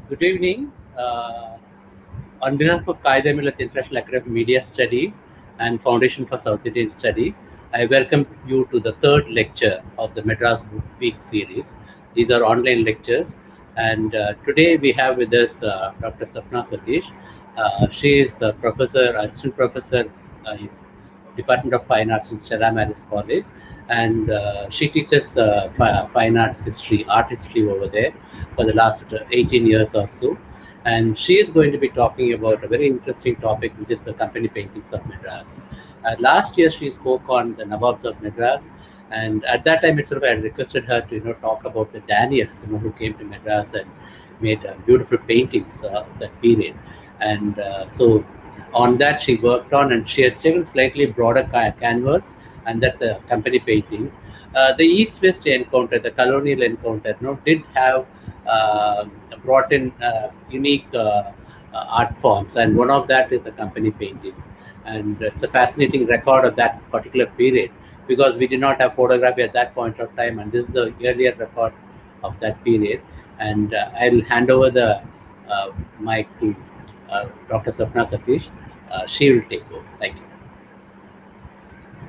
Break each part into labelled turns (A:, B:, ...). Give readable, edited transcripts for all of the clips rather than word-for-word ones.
A: Good evening. On behalf of QIAMS International Academy of Media Studies and Foundation for South Indian Studies, I welcome you to the third lecture of the Madras Book Week series. These are online lectures, and today we have with us Dr. Sathish. She is a professor, assistant professor in Department of Fine Arts in Stella Maris College, and she teaches fine arts history, art history over there for the last 18 years or so. And she is going to be talking about a very interesting topic, which is the company paintings of Madras. Last year, she spoke on the Nawabs of Madras, and at that time itself, I requested her to talk about the Daniels, who came to Madras and made beautiful paintings of that period. And so on that she worked on, and she had taken slightly broader canvas, and that's company paintings. The East-West encounter, the Colonial encounter, did have brought in unique art forms, and one of that is the company paintings. And it's a fascinating record of that particular period because we did not have photography at that point of time, and this is the earlier record of that period. And I'll hand over the mic to Dr. Swapna Sathish. She will take over. Thank you.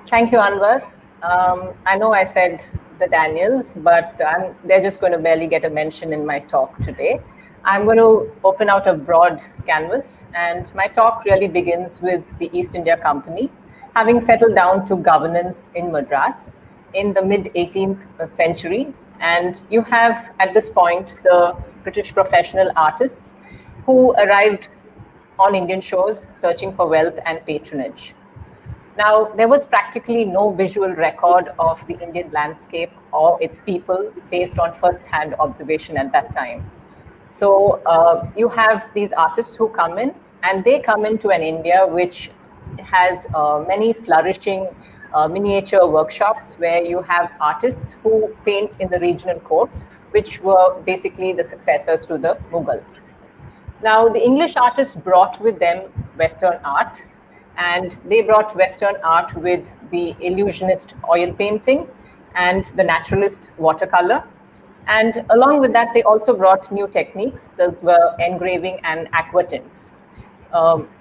B: Thank you, Anwar. I know I said the Daniels, but they're just going to barely get a mention in my talk today. I'm going to open out a broad canvas, and my talk really begins with the East India Company, having settled down to governance in Madras in the mid-18th century. And you have, at this point, the British professional artists who arrived on Indian shores searching for wealth and patronage. Now, there was practically no visual record of the Indian landscape or its people based on first-hand observation at that time. So you have these artists who come in, and they come into an India which has many flourishing miniature workshops where you have artists who paint in the regional courts, which were basically the successors to the Mughals. Now, the English artists brought with them Western art, and they brought Western art with the illusionist oil painting and the naturalist watercolor. And along with that, they also brought new techniques. Those were engraving and aquatints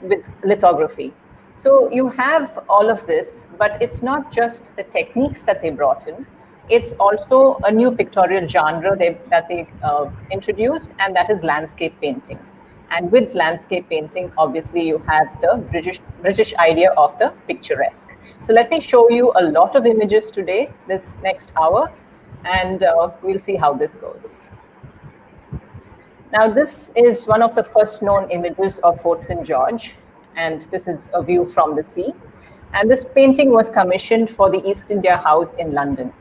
B: with lithography. So you have all of this, but it's not just the techniques that they brought in. It's also a new pictorial genre that they introduced, and that is landscape painting. And with landscape painting, obviously, you have the British idea of the picturesque. So let me show you a lot of images today, this next hour, and we'll see how this goes. Now, this is one of the first known images of Fort St. George, and this is a view from the sea. And this painting was commissioned for the East India House in London.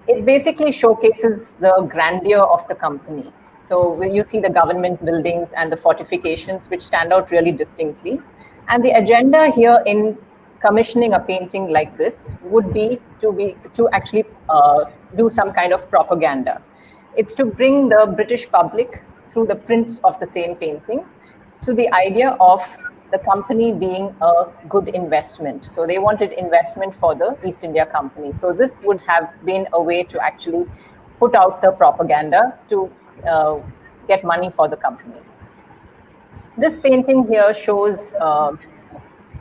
B: It basically showcases the grandeur of the company. So you see the government buildings and the fortifications, which stand out really distinctly. And the agenda here in commissioning a painting like this would be to actually do some kind of propaganda. It's to bring the British public through the prints of the same painting to the idea of the company being a good investment. So they wanted investment for the East India Company. So this would have been a way to actually put out the propaganda to get money for the company. This painting here shows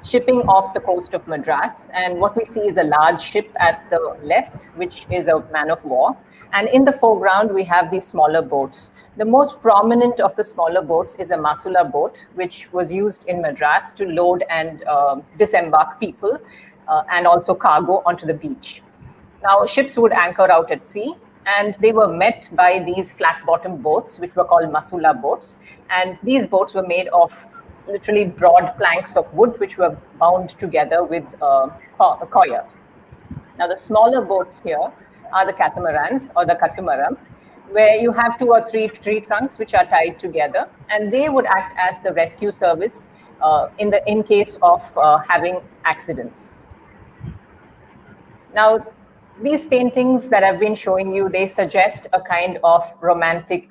B: shipping off the coast of Madras, and what we see is a large ship at the left, which is a man of war, and in the foreground we have these smaller boats. The most prominent of the smaller boats is a Masula boat, which was used in Madras to load and disembark people and also cargo onto the beach. Now, ships would anchor out at sea, and they were met by these flat-bottomed boats, which were called Masula boats. And these boats were made of literally broad planks of wood, which were bound together with a coir. Now, the smaller boats here are the catamarans or the katamaram, where you have 2 or 3 tree trunks which are tied together, and they would act as the rescue service in case of having accidents. Now, these paintings that I've been showing you, they suggest a kind of romantic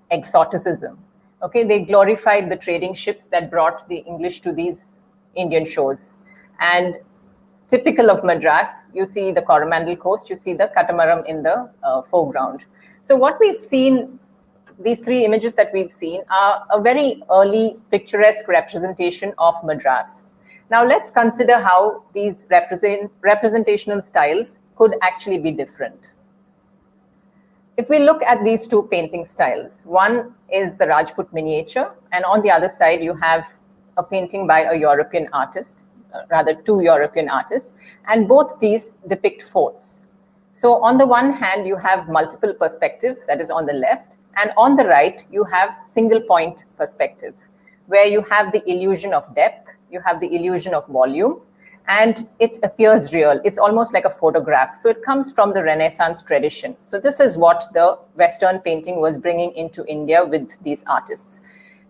B: exoticism. Okay, they glorified the trading ships that brought the English to these Indian shores. And typical of Madras, you see the Coromandel coast, you see the catamaran in the foreground. So what we've seen these three images that we've seen are a very early picturesque representation of Madras. Now let's consider how these representational styles could actually be different. If we look at these two painting styles, one is the Rajput miniature, and on the other side you have a painting by a European artist, rather two European artists, and both these depict forts. So on the one hand, you have multiple perspective, that is on the left, and on the right, you have single point perspective, where you have the illusion of depth, you have the illusion of volume, and it appears real. It's almost like a photograph. So it comes from the Renaissance tradition. So this is what the Western painting was bringing into India with these artists.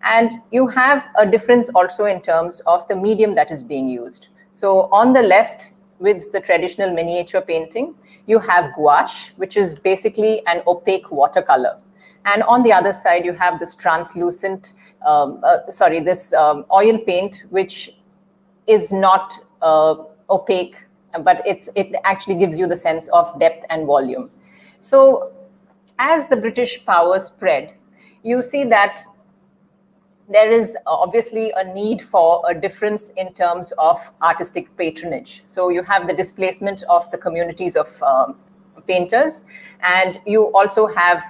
B: And you have a difference also in terms of the medium that is being used. So on the left, with the traditional miniature painting, you have gouache, which is basically an opaque watercolor. And on the other side, you have this translucent, oil paint, which is not opaque, but it actually gives you the sense of depth and volume. So as the British power spread, you see that there is obviously a need for a difference in terms of artistic patronage. So you have the displacement of the communities of painters, and you also have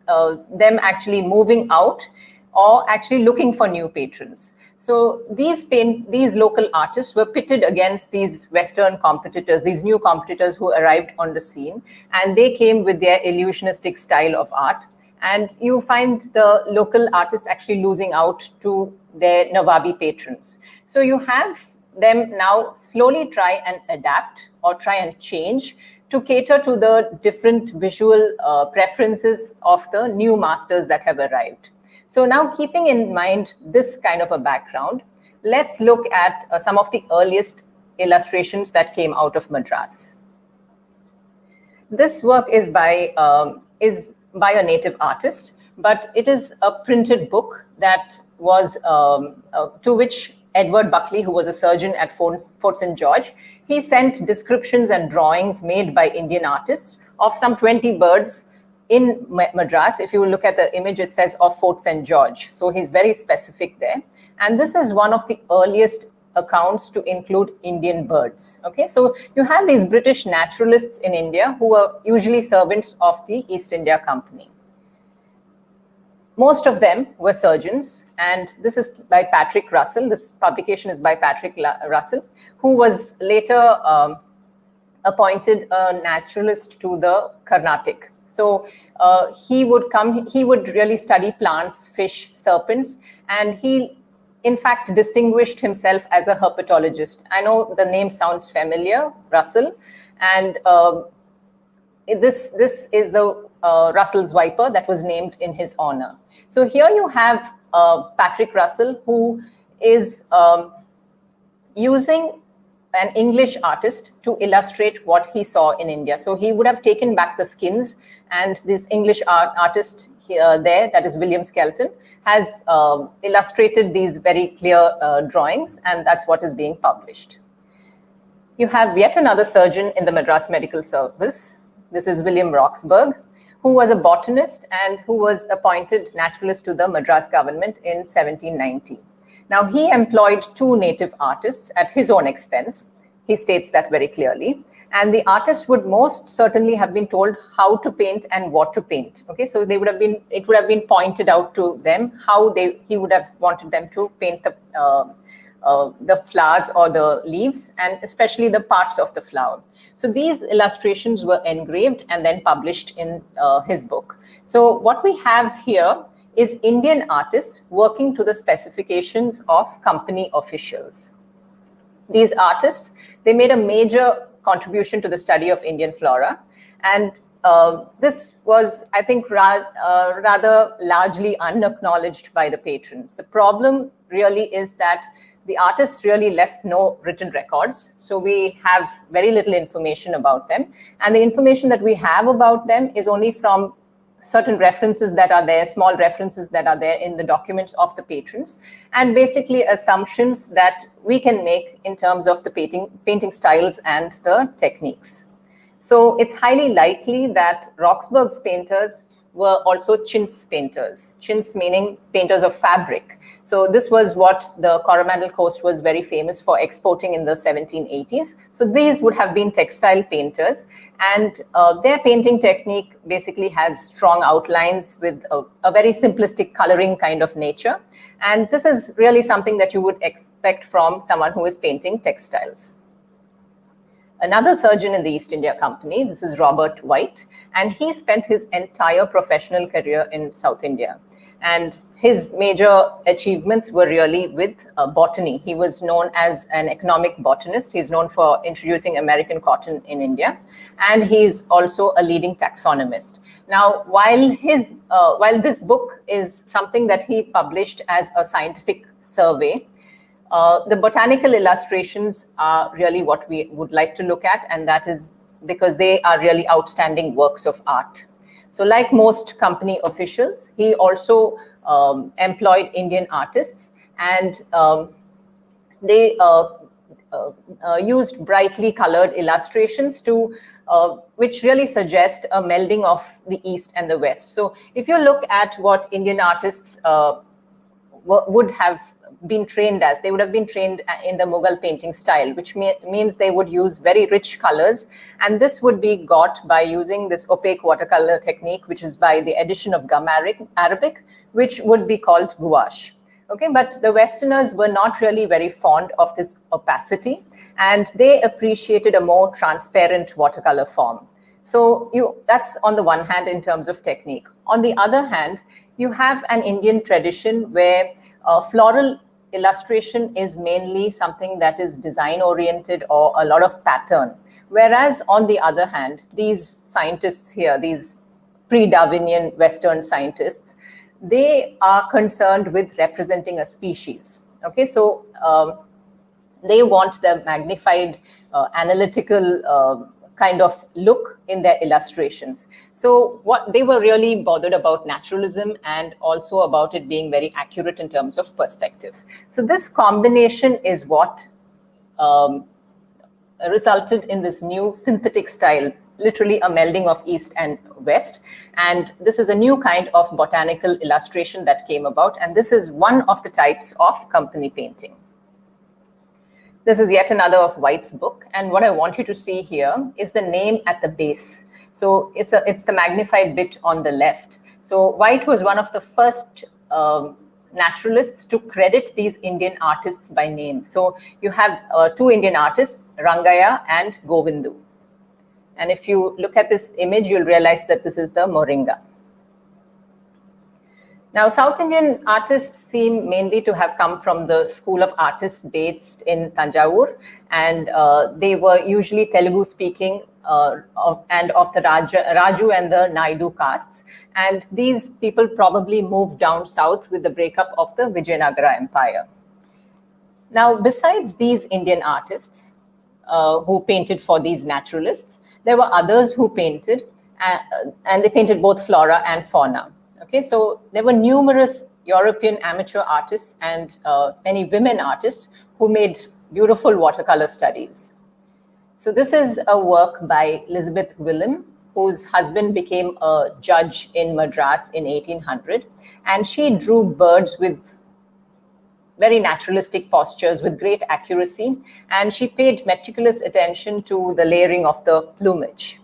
B: them actually moving out or actually looking for new patrons. So these local artists were pitted against these Western competitors, these new competitors who arrived on the scene, and they came with their illusionistic style of art. And you find the local artists actually losing out to their Nawabi patrons. So you have them now slowly try and adapt or try and change to cater to the different visual preferences of the new masters that have arrived. So now, keeping in mind this kind of a background, let's look at some of the earliest illustrations that came out of Madras. This work is by a native artist, but it is a printed book that was to which Edward Buckley, who was a surgeon at Fort St. George, he sent descriptions and drawings made by Indian artists of some 20 birds in Madras. If you look at the image, it says of Fort St. George. So he's very specific there. And this is one of the earliest accounts to include Indian birds. Okay, so you have these British naturalists in India who were usually servants of the East India Company. Most of them were surgeons, and this is by Patrick Russell. This publication is by Patrick Russell, who was later appointed a naturalist to the Carnatic. So he would really study plants, fish, serpents, and he in fact distinguished himself as a herpetologist. I know the name sounds familiar, Russell, and this is the Russell's viper that was named in his honor. So here you have Patrick Russell, who is using an English artist to illustrate what he saw in India. So he would have taken back the skins, and this English artist here, that is William Skelton, has illustrated these very clear drawings, and that's what is being published. You have yet another surgeon in the Madras Medical Service. This is William Roxburgh, who was a botanist and who was appointed naturalist to the Madras government in 1790. Now, he employed two native artists at his own expense. He states that very clearly. And the artist would most certainly have been told how to paint and what to paint. Okay, so it would have been pointed out to them how he would have wanted them to paint the flowers or the leaves, and especially the parts of the flower. So these illustrations were engraved and then published in his book. So what we have here is Indian artists working to the specifications of company officials. These artists, they made a major contribution to the study of Indian flora, and this was, I think, rather largely unacknowledged by the patrons. The problem really is that the artists really left no written records, so we have very little information about them, and the information that we have about them is only from certain references that are there, small references that are there in the documents of the patrons, and basically assumptions that we can make in terms of the painting styles and the techniques. So it's highly likely that Roxburgh's painters were also chintz painters. Chintz meaning painters of fabric. So this was what the Coromandel Coast was very famous for exporting in the 1780s. So these would have been textile painters, and their painting technique basically has strong outlines with a very simplistic coloring kind of nature. And this is really something that you would expect from someone who is painting textiles. Another surgeon in the East India Company, this is Robert White, and he spent his entire professional career in South India. And his major achievements were really with botany. He was known as an economic botanist. He's known for introducing American cotton in India, and he's also a leading taxonomist. Now, while this book is something that he published as a scientific survey, the botanical illustrations are really what we would like to look at, and that is because they are really outstanding works of art. So like most company officials, he also employed Indian artists, and they used brightly colored illustrations to which really suggest a melding of the East and the West. So if you look at what Indian artists would have been trained as, they would have been trained in the Mughal painting style, which means they would use very rich colors, and this would be got by using this opaque watercolor technique, which is by the addition of gum Arabic, which would be called gouache. Okay, but the Westerners were not really very fond of this opacity, and they appreciated a more transparent watercolor form. So that's on the one hand in terms of technique. On the other hand, you have an Indian tradition where floral illustration is mainly something that is design oriented or a lot of pattern. Whereas on the other hand, these scientists here, these pre-Darwinian Western scientists, they are concerned with representing a species. Okay, so they want the magnified analytical kind of look in their illustrations. So what they were really bothered about naturalism and also about it being very accurate in terms of perspective. So this combination is what resulted in this new synthetic style, literally a melding of East and West. And this is a new kind of botanical illustration that came about. And this is one of the types of company painting. This is yet another of White's book. And what I want you to see here is the name at the base. So it's the magnified bit on the left. So White was one of the first naturalists to credit these Indian artists by name. So you have two Indian artists, Rangaya and Govindu. And if you look at this image, you'll realize that this is the Moringa. Now, South Indian artists seem mainly to have come from the school of artists based in Tanjavur, and they were usually Telugu-speaking and of the Raju and the Naidu castes. And these people probably moved down south with the breakup of the Vijayanagara Empire. Now, besides these Indian artists who painted for these naturalists, there were others who painted, and they painted both flora and fauna. Okay, so there were numerous European amateur artists and many women artists who made beautiful watercolor studies. So this is a work by Elizabeth Willem, whose husband became a judge in Madras in 1800. And she drew birds with very naturalistic postures with great accuracy. And she paid meticulous attention to the layering of the plumage.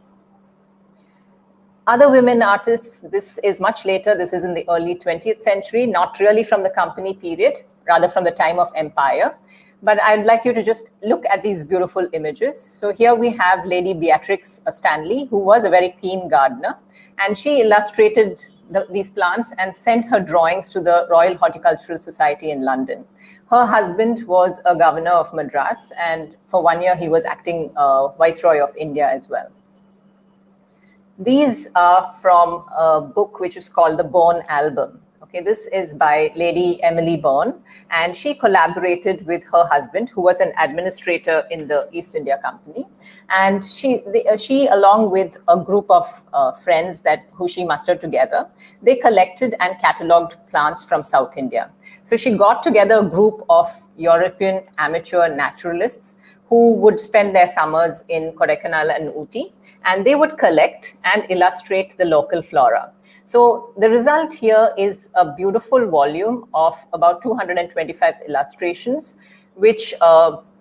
B: Other women artists, this is much later, this is in the early 20th century, not really from the company period, rather from the time of empire. But I'd like you to just look at these beautiful images. So here we have Lady Beatrix Stanley, who was a very keen gardener, and she illustrated these plants and sent her drawings to the Royal Horticultural Society in London. Her husband was a governor of Madras, and for 1 year he was acting Viceroy of India as well. These are from a book which is called The Bourne Album. Okay, this is by Lady Emily Bourne, and she collaborated with her husband, who was an administrator in the East India Company. And she along with a group of friends who she mustered together, they collected and catalogued plants from South India. So she got together a group of European amateur naturalists who would spend their summers in Kodaikanal and Ooty, and they would collect and illustrate the local flora. So the result here is a beautiful volume of about 225 illustrations, which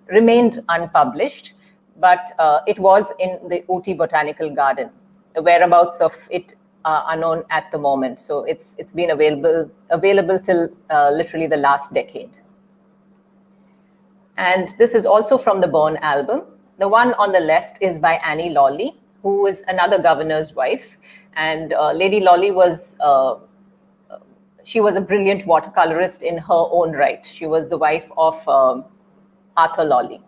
B: remained unpublished, but it was in the Ooty Botanical Garden. The whereabouts of it are known at the moment. So it's been available till literally the last decade. And this is also from the Bone album. The one on the left is by Annie Lawley, who is another governor's wife. And Lady Lawley was, she was a brilliant watercolorist in her own right. She was the wife of Arthur Lawley.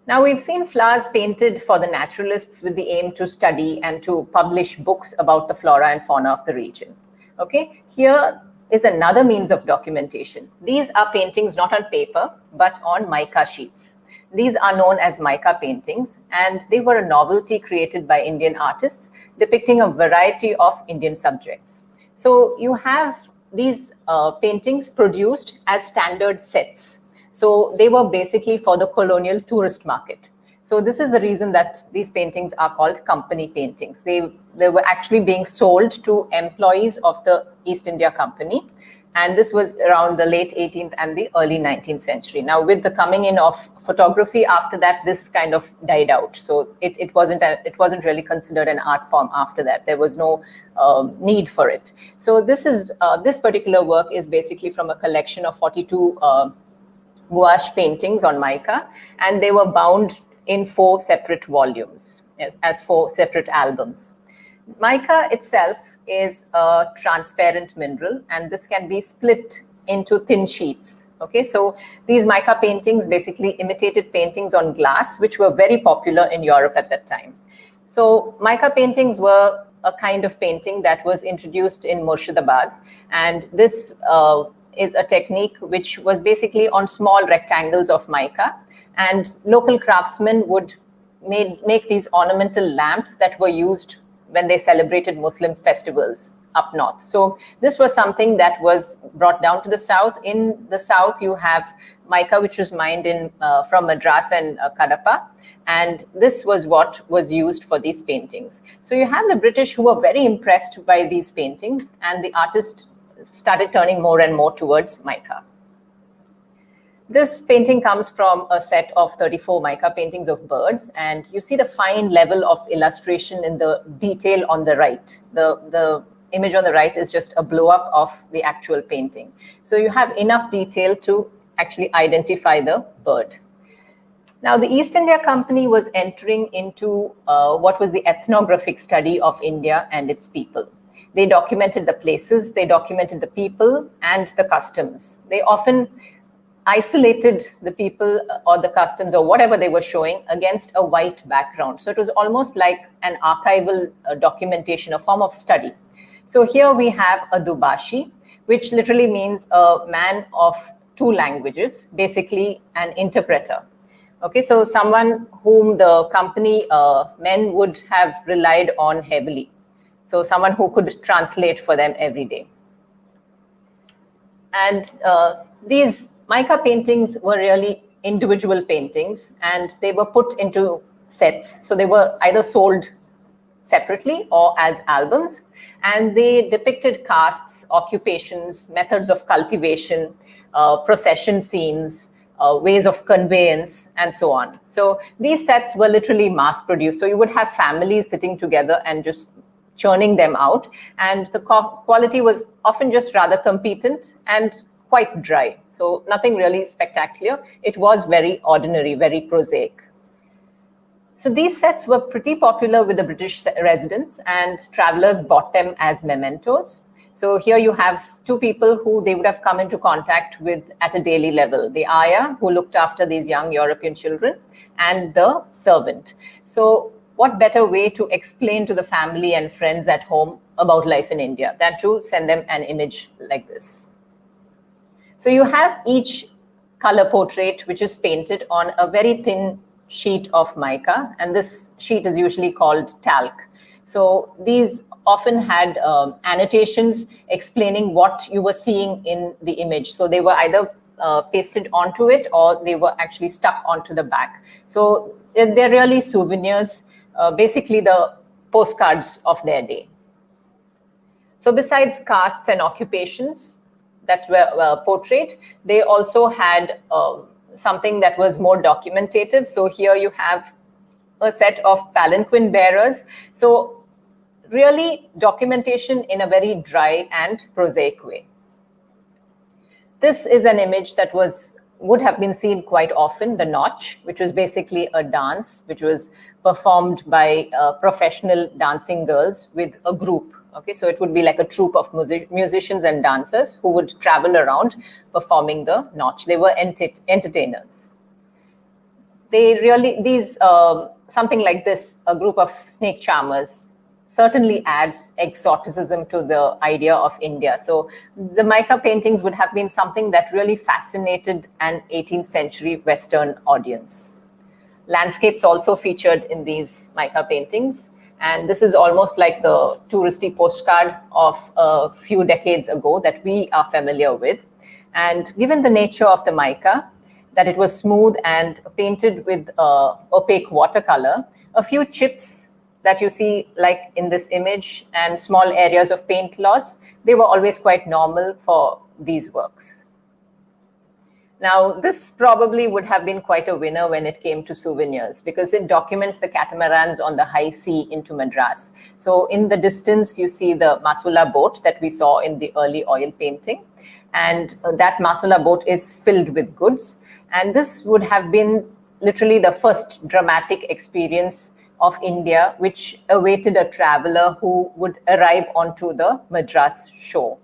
B: Now, we've seen flowers painted for the naturalists with the aim to study and to publish books about the flora and fauna of the region. Okay, here is another means of documentation. These are paintings not on paper, but on mica sheets. These are known as mica paintings, and they were a novelty created by Indian artists depicting a variety of Indian subjects. So you have these paintings produced as standard sets. So they were basically for the colonial tourist market. So this is the reason that these paintings are called company paintings. They were actually being sold to employees of the East India Company. And this was around the late 18th and the early 19th century. Now, with the coming in of photography after that, this kind of died out. So it wasn't really considered an art form after that. There was no need for it. So this particular work is basically from a collection of 42 gouache paintings on mica, and they were bound in 4 separate volumes as 4 separate albums. Mica itself is a transparent mineral, and this can be split into thin sheets. Okay, so these mica paintings basically imitated paintings on glass, which were very popular in Europe at that time. So mica paintings were a kind of painting that was introduced in Murshidabad, and this is a technique which was basically on small rectangles of mica, and local craftsmen would make these ornamental lamps that were used when they celebrated Muslim festivals up north. So this was something that was brought down to the south. In the south, you have mica, which was mined in from Madras and Kadapa, and this was what was used for these paintings. So you have the British who were very impressed by these paintings, and the artist started turning more and more towards mica. This painting comes from a set of 34 mica paintings of birds, and you see the fine level of illustration in the detail on the right. The image on the right is just a blow up of the actual painting. So you have enough detail to actually identify the bird. Now, the East India Company was entering into what was the ethnographic study of India and its people. They documented the places, they documented the people and the customs. They often isolated the people or the customs or whatever they were showing against a white background. So it was almost like an archival documentation, a form of study. So here we have a Dubashi, which literally means a man of 2 languages, basically an interpreter. Okay, so someone whom the company men would have relied on heavily. So someone who could translate for them every day. And these mica paintings were really individual paintings, and they were put into sets. So they were either sold separately or as albums, and they depicted castes, occupations, methods of cultivation, procession scenes, ways of conveyance, and so on. So these sets were literally mass produced. So you would have families sitting together and just churning them out, and the quality was often just rather competent and quite dry. So nothing really spectacular. It was very ordinary, very prosaic. So these sets were pretty popular with the British residents, and travelers bought them as mementos. So here you have 2 people who they would have come into contact with at a daily level: the ayah, who looked after these young European children, and the servant. So what better way to explain to the family and friends at home about life in India than to send them an image like this? So you have each color portrait which is painted on a very thin sheet of mica, and this sheet is usually called talc. So these often had annotations explaining what you were seeing in the image. So they were either pasted onto it, or they were actually stuck onto the back. So they're really souvenirs, basically the postcards of their day. So besides castes and occupations that were portrayed, they also had something that was more documentative. So here you have a set of palanquin bearers. So really documentation in a very dry and prosaic way. This is an image that would have been seen quite often, the Nautch, which was basically a dance which was performed by professional dancing girls with a group. Okay, so it would be like a troupe of musicians and dancers who would travel around performing the Nautch. They were entertainers. Something like this, a group of snake charmers, certainly adds exoticism to the idea of India. So the Mica paintings would have been something that really fascinated an 18th century Western audience. Landscapes also featured in these Mica paintings. And this is almost like the touristy postcard of a few decades ago that we are familiar with. And given the nature of the mica, that it was smooth and painted with opaque watercolor, a few chips that you see like in this image and small areas of paint loss, they were always quite normal for these works. Now, this probably would have been quite a winner when it came to souvenirs, because it documents the catamarans on the high sea into Madras. So in the distance, you see the Masula boat that we saw in the early oil painting. And that Masula boat is filled with goods. And this would have been literally the first dramatic experience of India, which awaited a traveler who would arrive onto the Madras shore.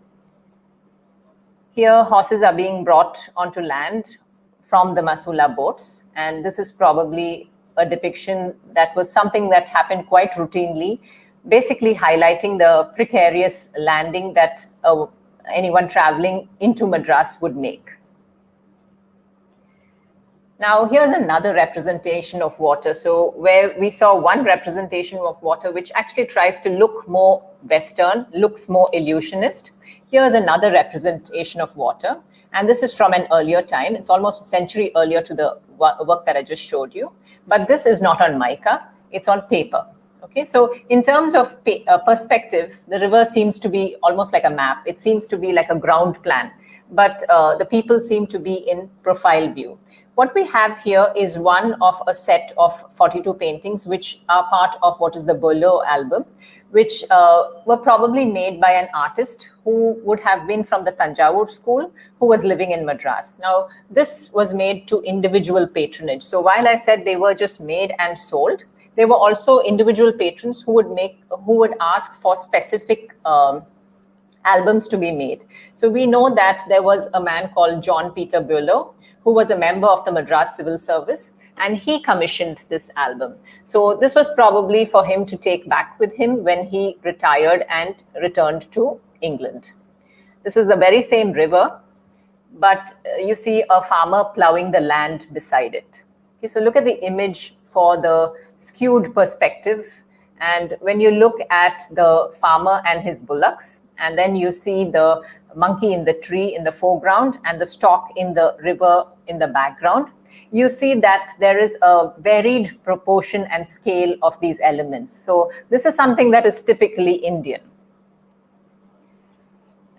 B: Here, horses are being brought onto land from the Masula boats, and this is probably a depiction that was something that happened quite routinely, basically highlighting the precarious landing that anyone traveling into Madras would make. Now, here's another representation of water. So where we saw one representation of water, which actually tries to look more Western, looks more illusionist. Here's another representation of water. And this is from an earlier time. It's almost a century earlier to the work that I just showed you. But this is not on mica, it's on paper. Okay, so in terms of perspective, the river seems to be almost like a map. It seems to be like a ground plan, but the people seem to be in profile view. What we have here is one of a set of 42 paintings, which are part of what is the Berlot album, which were probably made by an artist who would have been from the Tanjavur school, who was living in Madras. Now, this was made to individual patronage. So while I said they were just made and sold, there were also individual patrons who would ask for specific albums to be made. So we know that there was a man called John Peter Berlot, who was a member of the Madras Civil Service, and he commissioned this album. So this was probably for him to take back with him when he retired and returned to England. This is the very same river, but you see a farmer plowing the land beside it. Okay, so look at the image for the skewed perspective. And when you look at the farmer and his bullocks, and then you see the monkey in the tree in the foreground and the stork in the river in the background, you see that there is a varied proportion and scale of these elements. So this is something that is typically Indian.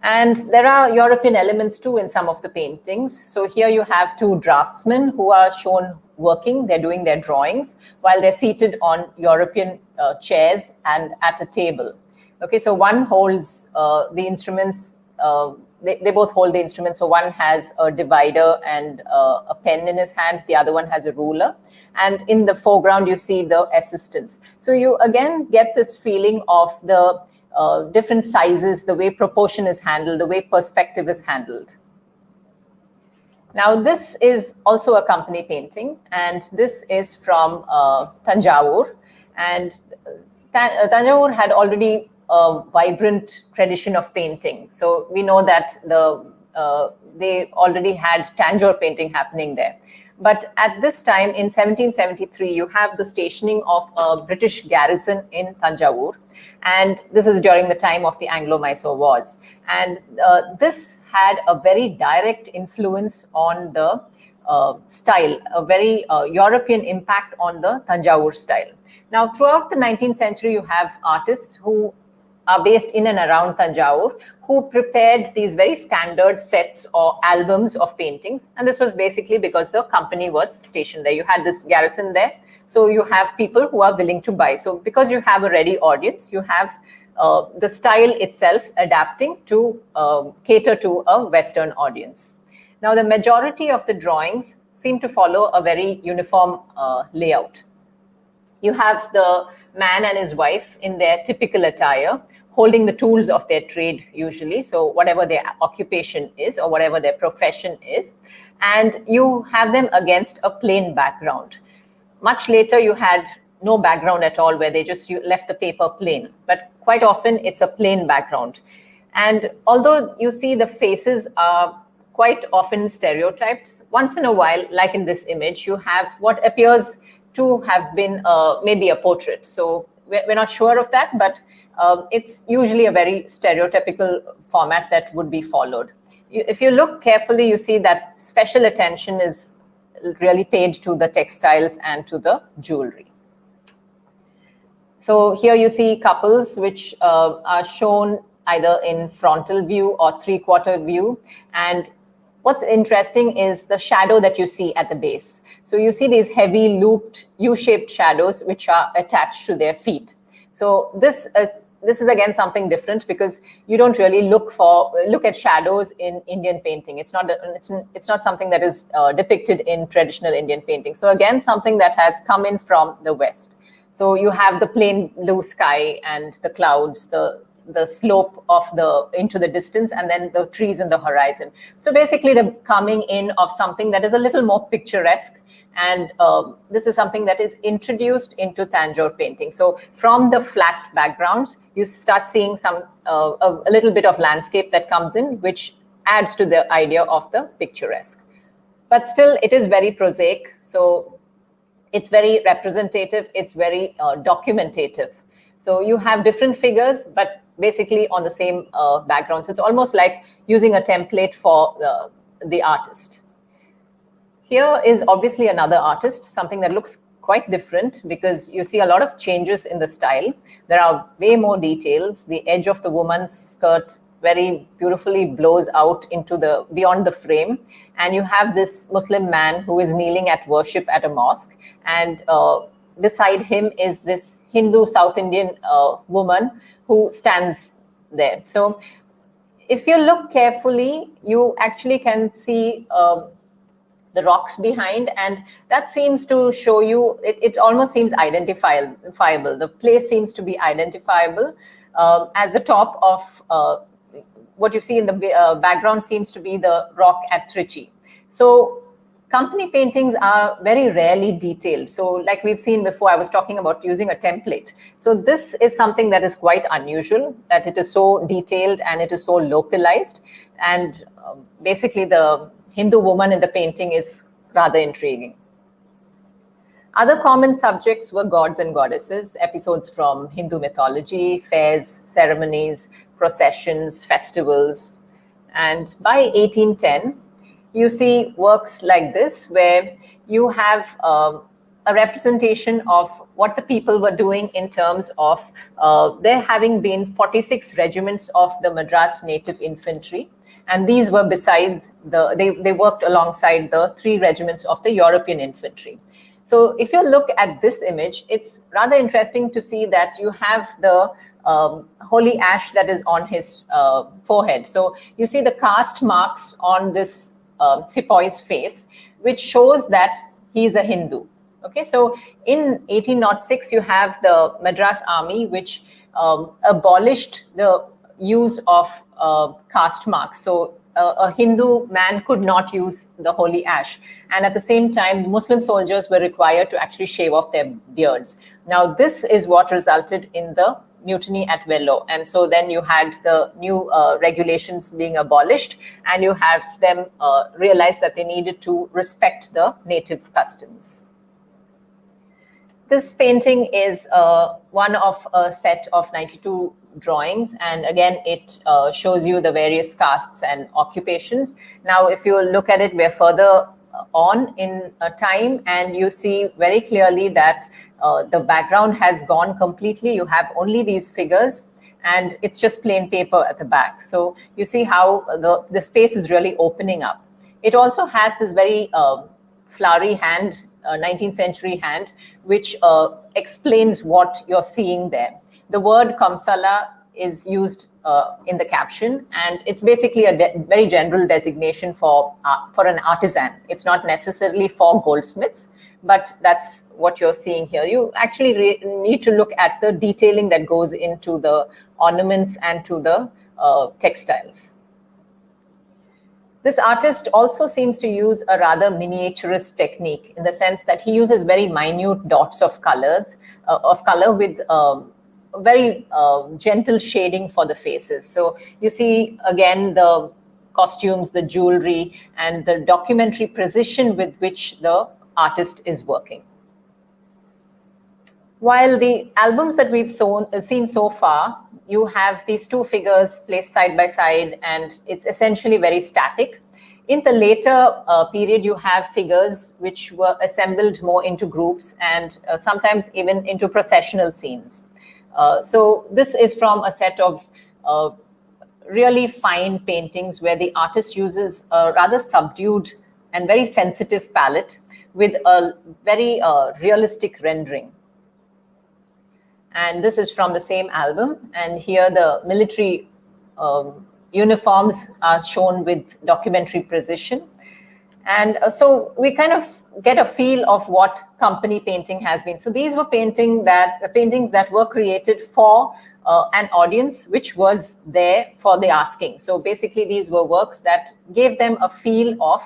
B: And there are European elements too in some of the paintings. So here you have two draftsmen who are shown working, they're doing their drawings while they're seated on European chairs and at a table. Okay, so one holds the instruments, they both hold the instruments. So one has a divider and a pen in his hand, the other one has a ruler. And in the foreground, you see the assistants. So you again get this feeling of the different sizes, the way proportion is handled, the way perspective is handled. Now, this is also a company painting, and this is from Tanjavur. And Tanjavur had already a vibrant tradition of painting. So we know that they already had Tanjore painting happening there. But at this time, in 1773, you have the stationing of a British garrison in Tanjavur. And this is during the time of the Anglo-Mysore Wars. And this had a very direct influence on the style, a very European impact on the Tanjavur style. Now, throughout the 19th century, you have artists who are based in and around Tanjavur, who prepared these very standard sets or albums of paintings. And this was basically because the company was stationed there. You had this garrison there. So you have people who are willing to buy. So because you have a ready audience, you have the style itself adapting to cater to a Western audience. Now, the majority of the drawings seem to follow a very uniform layout. You have the man and his wife in their typical attire, holding the tools of their trade usually, so whatever their occupation is or whatever their profession is, and you have them against a plain background. Much later, you had no background at all, where they just left the paper plain, but quite often it's a plain background. And although you see the faces are quite often stereotyped, once in a while, like in this image, you have what appears to have been maybe a portrait. So we're not sure of that, but it's usually a very stereotypical format that would be followed. If you look carefully, you see that special attention is really paid to the textiles and to the jewelry. So here you see couples which are shown either in frontal view or three-quarter view. And what's interesting is the shadow that you see at the base. So you see these heavy looped U-shaped shadows which are attached to their feet. So this is again something different, because you don't really look at shadows in Indian painting. It's not something that is depicted in traditional Indian painting. So again, something that has come in from the West. So you have the plain blue sky and the clouds, the slope of into the distance, and then the trees in the horizon. So basically the coming in of something that is a little more picturesque. And this is something that is introduced into Tanjore painting. So from the flat backgrounds, you start seeing a little bit of landscape that comes in, which adds to the idea of the picturesque. But still, it is very prosaic. So it's very representative. It's very documentative. So you have different figures, but basically on the same background. So it's almost like using a template for the artist. Here is obviously another artist, something that looks quite different, because you see a lot of changes in the style. There are way more details. The edge of the woman's skirt very beautifully blows out into beyond the frame. And you have this Muslim man who is kneeling at worship at a mosque. And beside him is this Hindu South Indian woman who stands there. So if you look carefully, you actually can see the rocks behind, and that seems to show you, it almost seems identifiable. The place seems to be identifiable, as the top of what you see in the background seems to be the rock at Trichy. So company paintings are very rarely detailed. So like we've seen before, I was talking about using a template. So this is something that is quite unusual, that it is so detailed and it is so localized. And basically the Hindu woman in the painting is rather intriguing. Other common subjects were gods and goddesses, episodes from Hindu mythology, fairs, ceremonies, processions, festivals. And by 1810, you see works like this, where you have a representation of what the people were doing in terms of there having been 46 regiments of the Madras native infantry. And these were besides they worked alongside the 3 regiments of the European infantry. So if you look at this image, it's rather interesting to see that you have the holy ash that is on his forehead. So you see the caste marks on this sepoy's face, which shows that he is a Hindu. Okay, so in 1806, you have the Madras army, which abolished the use of caste marks. So a Hindu man could not use the holy ash. And at the same time, Muslim soldiers were required to actually shave off their beards. Now, this is what resulted in the mutiny at Velo. And so then you had the new regulations being abolished, and you have them realize that they needed to respect the native customs. This painting is one of a set of 92 drawings, and again it shows you the various castes and occupations. Now if you look at it, we're further on in time, and you see very clearly that the background has gone completely. You have only these figures, and it's just plain paper at the back. So you see how the space is really opening up. It also has this very flowery hand, 19th century hand, which explains what you're seeing there. The word Kamsala is used in the caption, and it's basically a very general designation for an artisan. It's not necessarily for goldsmiths, but that's what you're seeing here. You actually need to look at the detailing that goes into the ornaments and to the textiles. This artist also seems to use a rather miniaturist technique, in the sense that he uses very minute dots of color with very gentle shading for the faces. So you see again the costumes, the jewelry, and the documentary precision with which the artist is working. While the albums that we've seen so far, you have these two figures placed side by side, and it's essentially very static. In the later period, you have figures which were assembled more into groups, and sometimes even into processional scenes. So this is from a set of really fine paintings where the artist uses a rather subdued and very sensitive palette with a very realistic rendering. And this is from the same album. And here the military uniforms are shown with documentary precision. And so we kind of get a feel of what company painting has been. So these were paintings that were created for an audience which was there for the asking. So basically these were works that gave them a feel of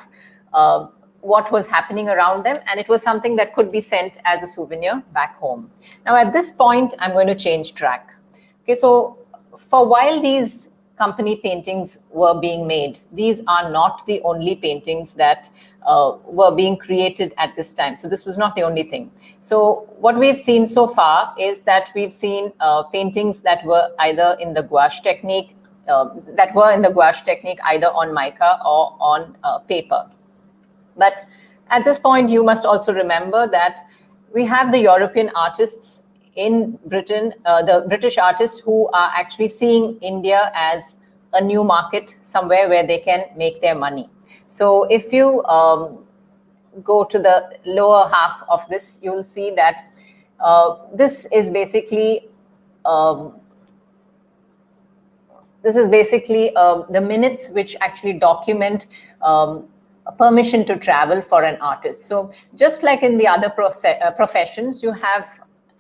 B: what was happening around them, and it was something that could be sent as a souvenir back home. Now at this point, I'm going to change track. Okay, so for while these company paintings were being made, these are not the only paintings that were being created at this time. So this was not the only thing. So what we've seen so far is that we've seen paintings that were either in the gouache technique, either on mica or on paper. But at this point, you must also remember that we have the European artists in Britain, the British artists who are actually seeing India as a new market, somewhere where they can make their money. So if you go to the lower half of this, you will see that this is basically the minutes which actually document permission to travel for an artist. So just like in the other professions, you have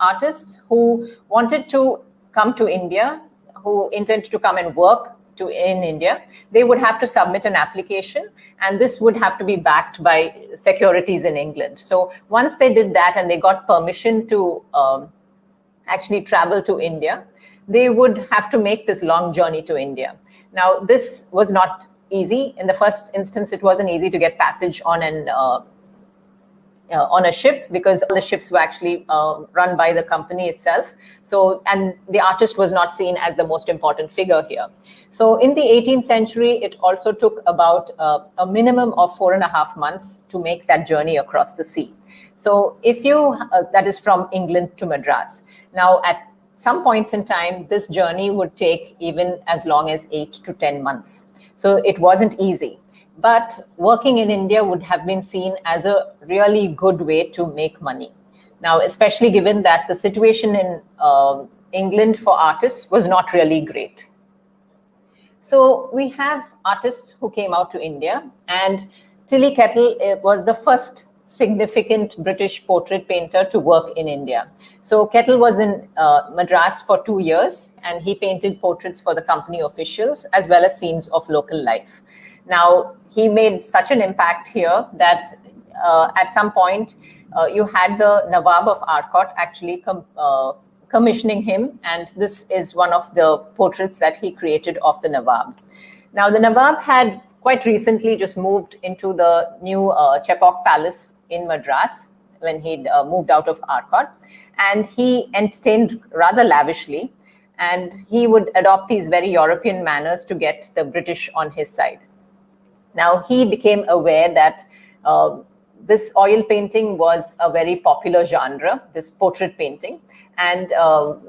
B: artists who wanted to come to India, who intend to come and work in India. They would have to submit an application, and this would have to be backed by securities in England. So once they did that and they got permission to actually travel to India, they would have to make this long journey to India. Now, this was not easy. In the first instance, it wasn't easy to get passage on a ship, because all the ships were actually run by the company itself. So, and the artist was not seen as the most important figure here. So in the 18th century, it also took about a minimum of 4.5 months to make that journey across the sea. So if you, that is from England to Madras. Now, at some points in time, this journey would take even as long as 8 to 10 months. So it wasn't easy. But working in India would have been seen as a really good way to make money. Now, especially given that the situation in England for artists was not really great. So we have artists who came out to India, and Tilly Kettle was the first significant British portrait painter to work in India. So Kettle was in Madras for 2 years, and he painted portraits for the company officials as well as scenes of local life. Now, he made such an impact here that at some point you had the Nawab of Arcot actually commissioning him, and this is one of the portraits that he created of the Nawab. Now, the Nawab had quite recently just moved into the new Chepauk Palace in Madras when he'd moved out of Arcot, and he entertained rather lavishly, and he would adopt these very European manners to get the British on his side. Now, he became aware that this oil painting was a very popular genre, this portrait painting, and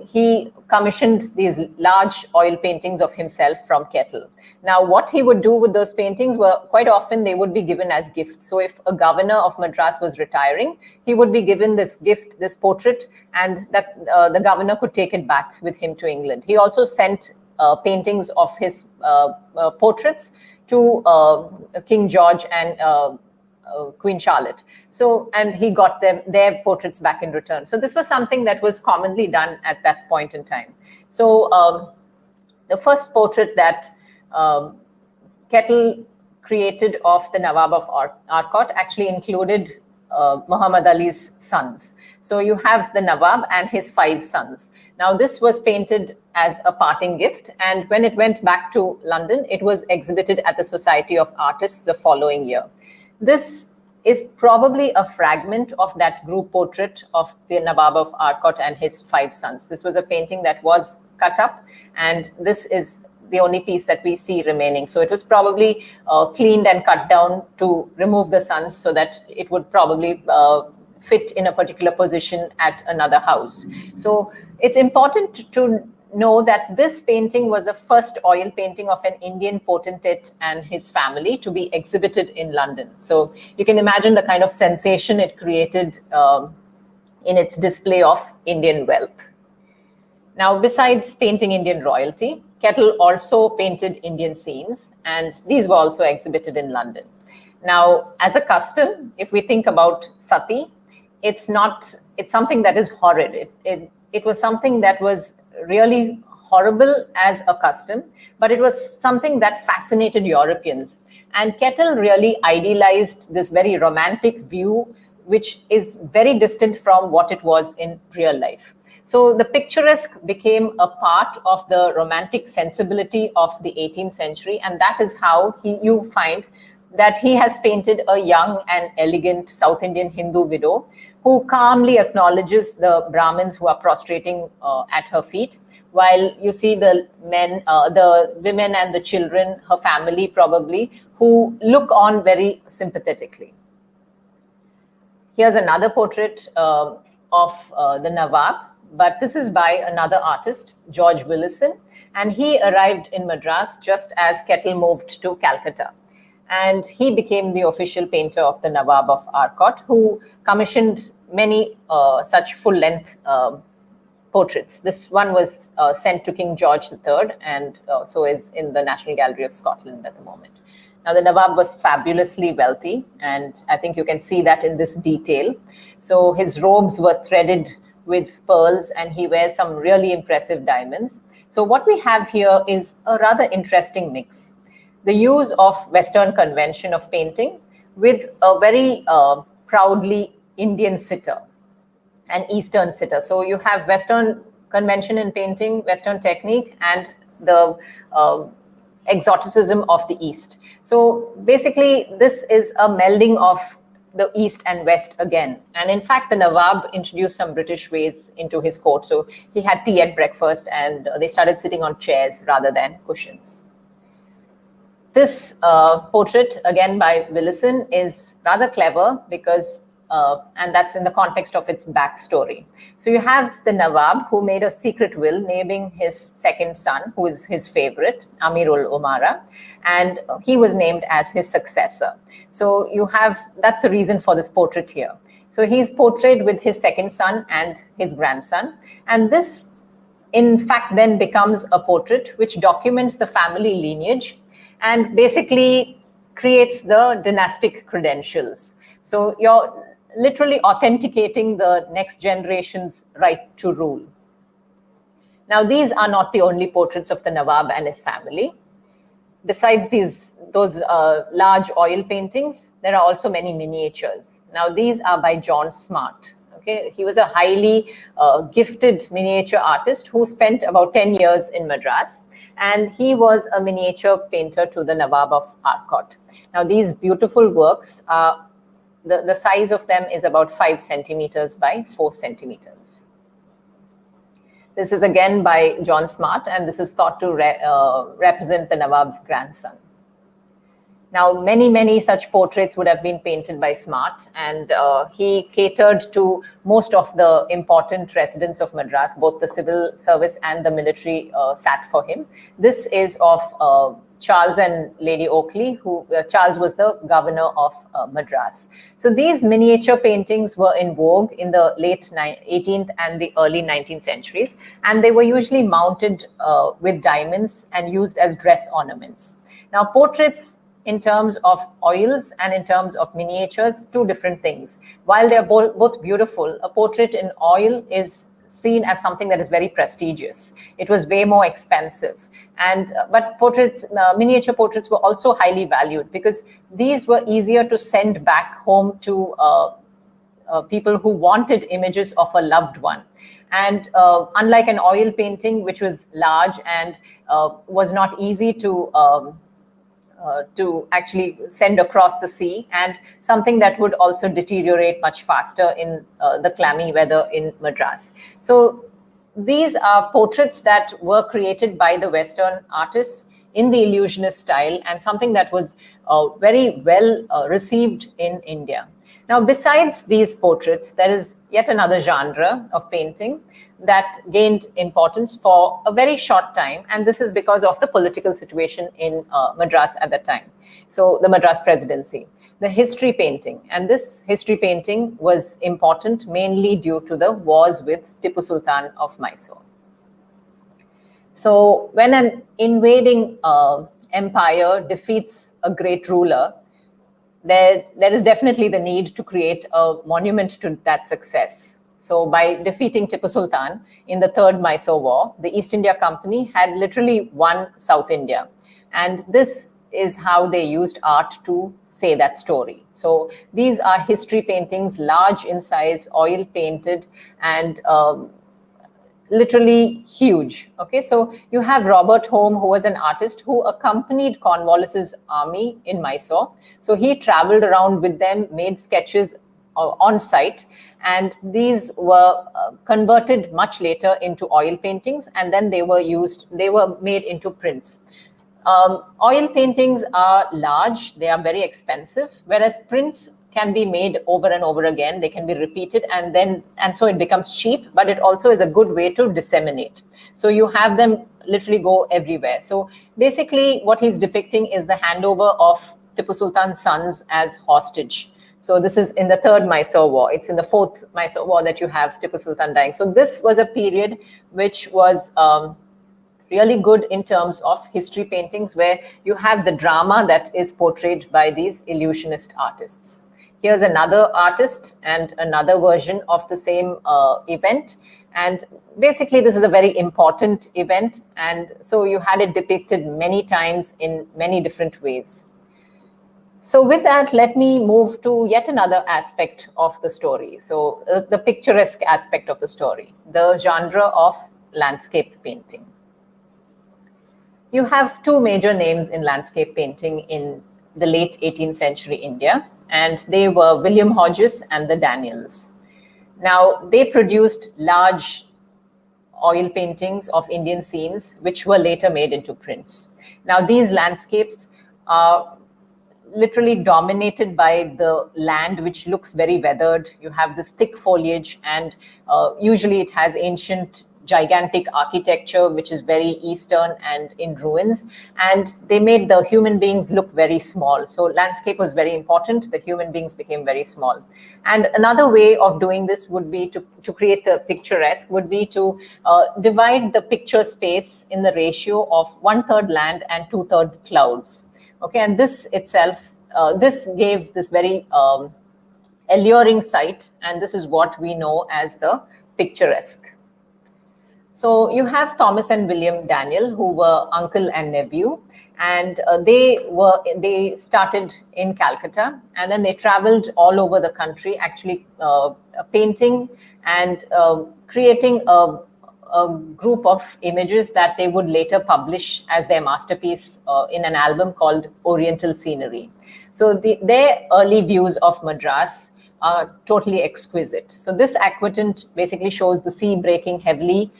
B: he commissioned these large oil paintings of himself from Kettle. Now, what he would do with those paintings were quite often they would be given as gifts. So if a governor of Madras was retiring, he would be given this gift, this portrait, and that the governor could take it back with him to England. He also sent paintings of his portraits to King George and Queen Charlotte. So, and he got their portraits back in return. So this was something that was commonly done at that point in time. So the first portrait that Kettle created of the Nawab of Arcot actually included Muhammad Ali's sons. So you have the Nawab and his 5 sons. Now this was painted as a parting gift, and when it went back to London, it was exhibited at the Society of Artists the following year. This is probably a fragment of that group portrait of the Nawab of Arcot and his 5 sons. This was a painting that was cut up, and this is the only piece that we see remaining. So it was probably cleaned and cut down to remove the sons so that it would probably fit in a particular position at another house. So it's important to know that this painting was the first oil painting of an Indian potentate and his family to be exhibited in London. So you can imagine the kind of sensation it created in its display of Indian wealth. Now, besides painting Indian royalty, Kettle also painted Indian scenes, and these were also exhibited in London. Now, as a custom, if we think about Sati, it's something that is horrid. It was something that was really horrible as a custom, but it was something that fascinated Europeans. And Kettle really idealized this very romantic view, which is very distant from what it was in real life. So the picturesque became a part of the romantic sensibility of the 18th century, and that is how you find that he has painted a young and elegant South Indian Hindu widow who calmly acknowledges the Brahmins who are prostrating at her feet, while you see the men, the women and the children, her family probably, who look on very sympathetically. Here's another portrait of the Nawab, but this is by another artist, George Willison, and he arrived in Madras just as Kettle moved to Calcutta. And he became the official painter of the Nawab of Arcot, who commissioned many such full-length portraits. This one was sent to King George III, and so is in the National Gallery of Scotland at the moment. Now, the Nawab was fabulously wealthy, and I think you can see that in this detail. So his robes were threaded with pearls, and he wears some really impressive diamonds. So what we have here is a rather interesting mix. The use of Western convention of painting with a very proudly Indian sitter, an Eastern sitter. So you have Western convention in painting, Western technique, and the exoticism of the East. So basically, this is a melding of the East and West again. And in fact, the Nawab introduced some British ways into his court. So he had tea at breakfast, and they started sitting on chairs rather than cushions. This portrait, again by Willison, is rather clever because, and that's in the context of its backstory. So you have the Nawab who made a secret will naming his second son, who is his favorite, Amir-ul-Umara, and he was named as his successor. So you have, that's the reason for this portrait here. So he's portrayed with his second son and his grandson. And this, in fact, then becomes a portrait which documents the family lineage and basically creates the dynastic credentials. So you're literally authenticating the next generation's right to rule. Now, these are not the only portraits of the Nawab and his family. Besides those large oil paintings, there are also many miniatures. Now, these are by John Smart, Okay, he was a highly gifted miniature artist who spent about 10 years in Madras, and he was a miniature painter to the Nawab of Arcot. Now, these beautiful works are, the size of them is about 5 centimeters by 4 centimeters. This is again by John Smart, and this is thought to represent the Nawab's grandson. Now, many such portraits would have been painted by Smart, and he catered to most of the important residents of Madras. Both the civil service and the military sat for him. This is of Charles and Lady Oakley, who Charles was the governor of Madras. So these miniature paintings were in vogue in the late 18th and the early 19th centuries, and they were usually mounted with diamonds and used as dress ornaments. Now, portraits in terms of oils and in terms of miniatures, two different things. While they're both beautiful, a portrait in oil is seen as something that is very prestigious. It was way more expensive. And but portraits, miniature portraits were also highly valued because these were easier to send back home to people who wanted images of a loved one. And unlike an oil painting, which was large and was not easy to actually send across the sea, and something that would also deteriorate much faster in the clammy weather in Madras. So these are portraits that were created by the Western artists in the illusionist style, and something that was very well received in India. Now, besides these portraits, there is yet another genre of painting that gained importance for a very short time, and this is because of the political situation in Madras at that time. So the Madras presidency, the history painting, and this history painting was important mainly due to the wars with Tipu Sultan of Mysore. So when an invading empire defeats a great ruler, there is definitely the need to create a monument to that success. So by defeating Tipu Sultan in the Third Mysore War, the East India Company had literally won South India. And this is how they used art to say that story. So these are history paintings, large in size, oil painted, and literally huge. Okay, so you have Robert Home, who was an artist who accompanied Cornwallis's army in Mysore. So he traveled around with them, made sketches on site, and these were converted much later into oil paintings, and then they were made into prints. Oil paintings are large, they are very expensive, whereas prints can be made over and over again. They can be repeated, and so it becomes cheap, but it also is a good way to disseminate. So you have them literally go everywhere. So basically what he's depicting is the handover of Tipu Sultan's sons as hostage. So this is in the Third Mysore War. It's in the Fourth Mysore War that you have Tipu Sultan dying. So this was a period which was really good in terms of history paintings, where you have the drama that is portrayed by these illusionist artists. Here's another artist and another version of the same event. And basically, this is a very important event. And so you had it depicted many times in many different ways. So with that, let me move to yet another aspect of the story. So the picturesque aspect of the story, the genre of landscape painting. You have two major names in landscape painting in the late 18th century India, and they were William Hodges and the Daniels. Now, they produced large oil paintings of Indian scenes, which were later made into prints. Now, these landscapes are literally dominated by the land, which looks very weathered. You have this thick foliage, and usually it has ancient gigantic architecture, which is very Eastern and in ruins. And they made the human beings look very small. So landscape was very important. The human beings became very small. And another way of doing this would be to create the picturesque, would be to divide the picture space in the ratio of 1/3 land and 2/3 clouds. Okay, and this itself, this gave this very alluring sight, and this is what we know as the picturesque. So you have Thomas and William Daniel, who were uncle and nephew, and they started in Calcutta, and then they traveled all over the country, actually painting and creating a group of images that they would later publish as their masterpiece in an album called Oriental Scenery. So their early views of Madras are totally exquisite. So this aquatant basically shows the sea breaking heavily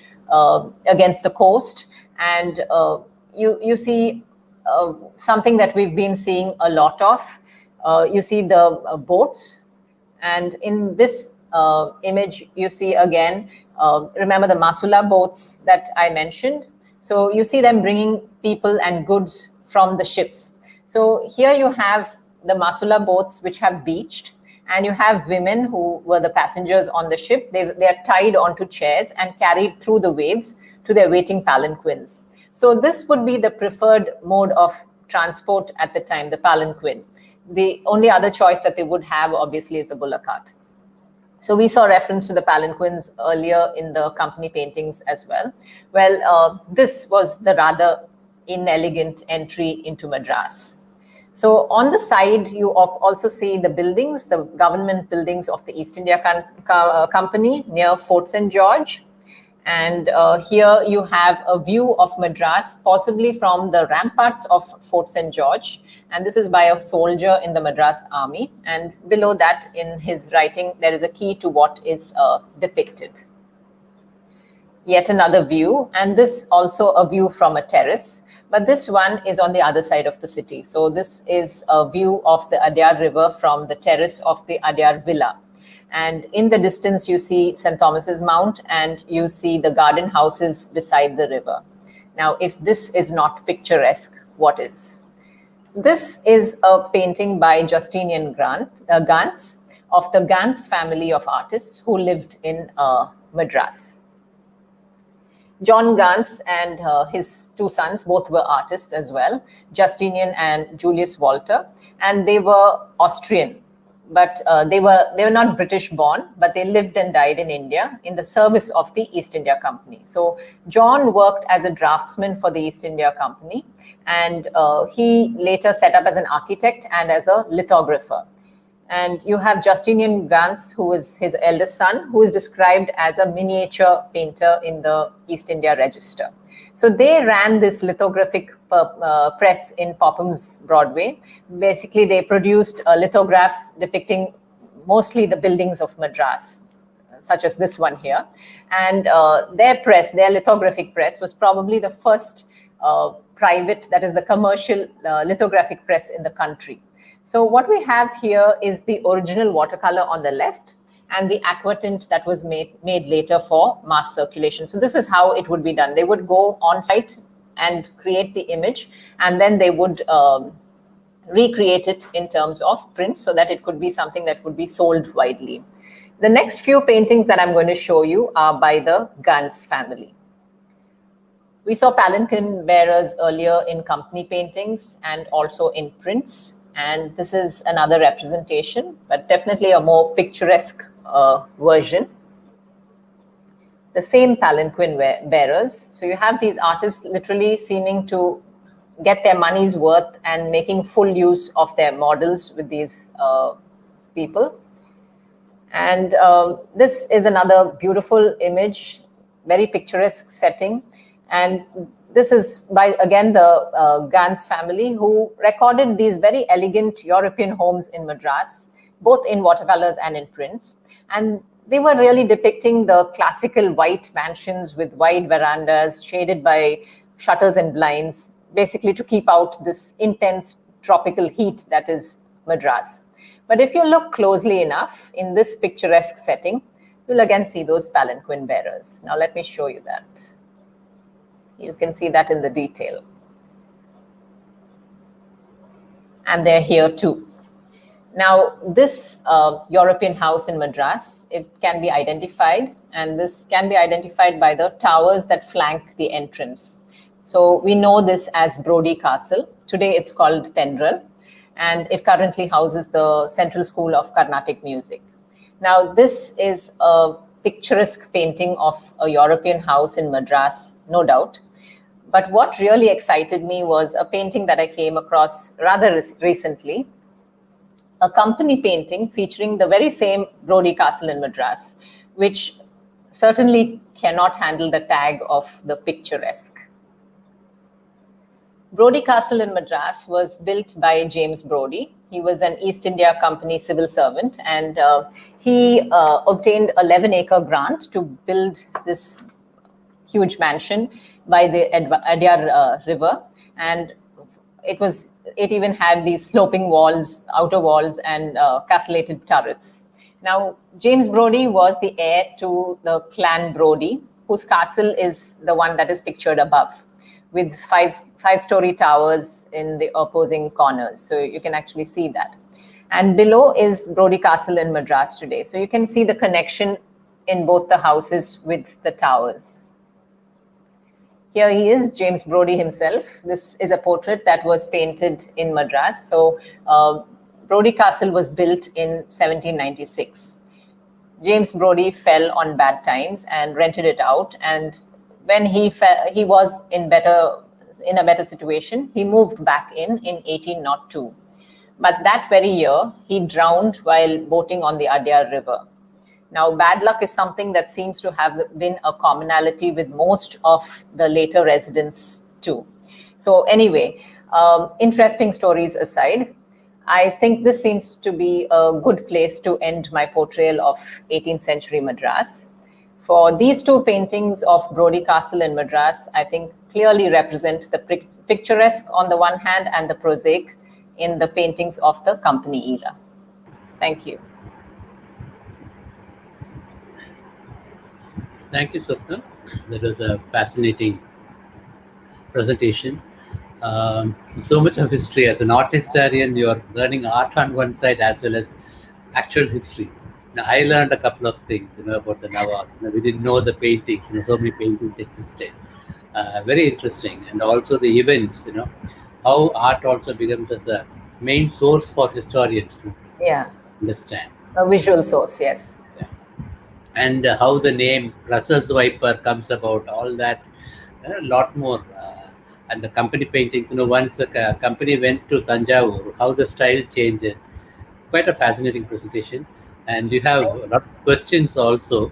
B: against the coast, and you see something that we've been seeing a lot of. You see the boats, and in this image you see again, remember the Masula boats that I mentioned? So you see them bringing people and goods from the ships. So here you have the Masula boats which have beached, and you have women who were the passengers on the ship. They are tied onto chairs and carried through the waves to their waiting palanquins. So this would be the preferred mode of transport at the time, the palanquin. The only other choice that they would have, obviously, is the bullock cart. So we saw reference to the palanquins earlier in the company paintings as well. Well, this was the rather inelegant entry into Madras. So on the side, you also see the buildings, the government buildings of the East India Company near Fort St. George. And here you have a view of Madras, possibly from the ramparts of Fort St. George. And this is by a soldier in the Madras army. And below that, in his writing, there is a key to what is depicted. Yet another view, and this also a view from a terrace. But this one is on the other side of the city. So this is a view of the Adyar River from the terrace of the Adyar Villa. And in the distance, you see St. Thomas's Mount, and you see the garden houses beside the river. Now, if this is not picturesque, what is? So this is a painting by Justinian Gans of the Gans family of artists who lived in Madras. John Gans and his two sons, both were artists as well, Justinian and Julius Walter, and they were Austrian, but they were not British born, but they lived and died in India in the service of the East India Company. So John worked as a draftsman for the East India Company, and he later set up as an architect and as a lithographer. And you have Justinian Gans, who is his eldest son, who is described as a miniature painter in the East India Register. So they ran this lithographic press in Popham's Broadway. Basically, they produced lithographs depicting mostly the buildings of Madras, such as this one here. And their lithographic press, was probably the first private, that is the commercial lithographic press in the country. So what we have here is the original watercolor on the left and the aquatint that was made later for mass circulation. So this is how it would be done. They would go on site and create the image, and then they would recreate it in terms of prints so that it could be something that would be sold widely. The next few paintings that I'm going to show you are by the Gans family. We saw palanquin bearers earlier in company paintings and also in prints. And this is another representation, but definitely a more picturesque version. The same palanquin bearers. So you have these artists literally seeming to get their money's worth and making full use of their models with these people. And this is another beautiful image, very picturesque setting. And this is by, again, the Gans family, who recorded these very elegant European homes in Madras, both in watercolors and in prints. And they were really depicting the classical white mansions with wide verandas, shaded by shutters and blinds, basically to keep out this intense tropical heat that is Madras. But if you look closely enough in this picturesque setting, you'll again see those palanquin bearers. Now let me show you that. You can see that in the detail. And they're here too. Now, this European house in Madras, it can be identified, and this can be identified by the towers that flank the entrance. So we know this as Brodie Castle. Today it's called Tendril, and it currently houses the Central School of Carnatic Music. Now, this is a picturesque painting of a European house in Madras, no doubt. But what really excited me was a painting that I came across rather recently, a company painting featuring the very same Brodie Castle in Madras, which certainly cannot handle the tag of the picturesque. Brodie Castle in Madras was built by James Brodie. He was an East India Company civil servant, and he obtained a 11-acre grant to build this huge mansion by the Adyar River, and it even had these sloping walls, outer walls, and castellated turrets. Now, James Brodie was the heir to the clan Brodie, whose castle is the one that is pictured above, with five-story towers in the opposing corners. So you can actually see that. And below is Brodie Castle in Madras today. So you can see the connection in both the houses with the towers. Here he is, James Brodie himself. This is a portrait that was painted in Madras. So Brodie Castle was built in 1796. James Brodie fell on bad times and rented it out. And when he was in a better situation, he moved back in 1802. But that very year, he drowned while boating on the Adyar River. Now, bad luck is something that seems to have been a commonality with most of the later residents too. So anyway, interesting stories aside, I think this seems to be a good place to end my portrayal of 18th century Madras. For these two paintings of Brodie Castle in Madras, I think clearly represent the picturesque on the one hand and the prosaic in the paintings of the company era. Thank you.
A: Thank you, Swapna. That was a fascinating presentation. So much of history. As an art historian, you're learning art on one side as well as actual history. Now, I learned a couple of things, about the Nawab. We didn't know the paintings. So many paintings existed. Very interesting, and also the events. How art also becomes as a main source for historians to understand.
B: A visual source, yes.
A: Yeah. And how the name Russell's Viper comes about, all that, a lot more. And the company paintings, once the company went to Tanjavur, how the style changes. Quite a fascinating presentation. And you have a lot of questions also.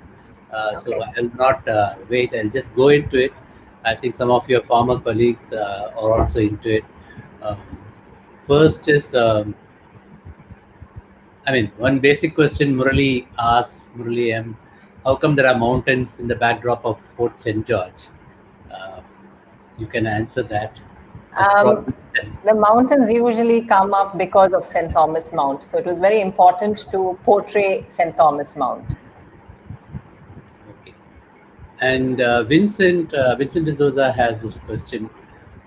A: So I'll not wait, I'll just go into it. I think some of your former colleagues are also into it. First is, one basic question Murali asks, Murali M, how come there are mountains in the backdrop of Fort St. George? You can answer that.
B: The mountains usually come up because of St. Thomas Mount. So it was very important to portray St. Thomas Mount.
A: Okay. And Vincent D'Souza has this question.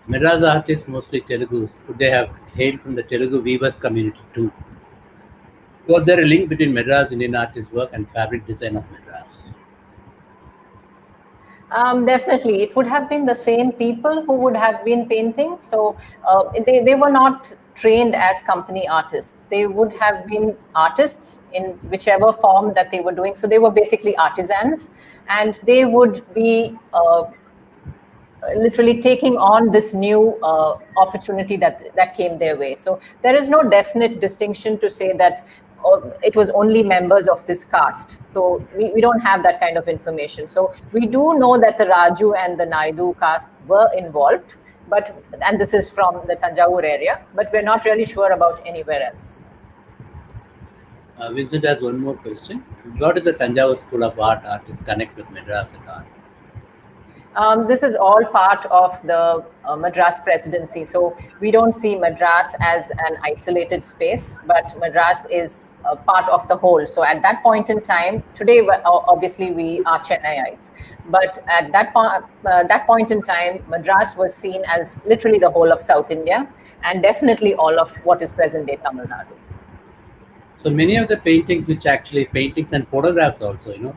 A: Madras artists, mostly Telugus, could they have hailed from the Telugu weavers community too? Was there a link between Madras Indian artist work and fabric design of Madras?
B: Definitely, it would have been the same people who would have been painting. So they were not trained as company artists. They would have been artists in whichever form that they were doing. So they were basically artisans, and they would be literally taking on this new opportunity that came their way. So there is no definite distinction to say that it was only members of this caste. So we don't have that kind of information. So we do know that the Raju and the Naidu castes were involved, and this is from the Tanjavur area, but we're not really sure about anywhere else.
A: Vincent has one more question. What is the Tanjavur School of Art artists connect with Madras and art?
B: This is all part of the Madras presidency. So we don't see Madras as an isolated space, but Madras is a part of the whole. So at that point in time, today, obviously we are Chennaiites, but at that point in time, Madras was seen as literally the whole of South India, and definitely all of what is present-day Tamil Nadu.
A: So many of the paintings, which actually paintings and photographs also,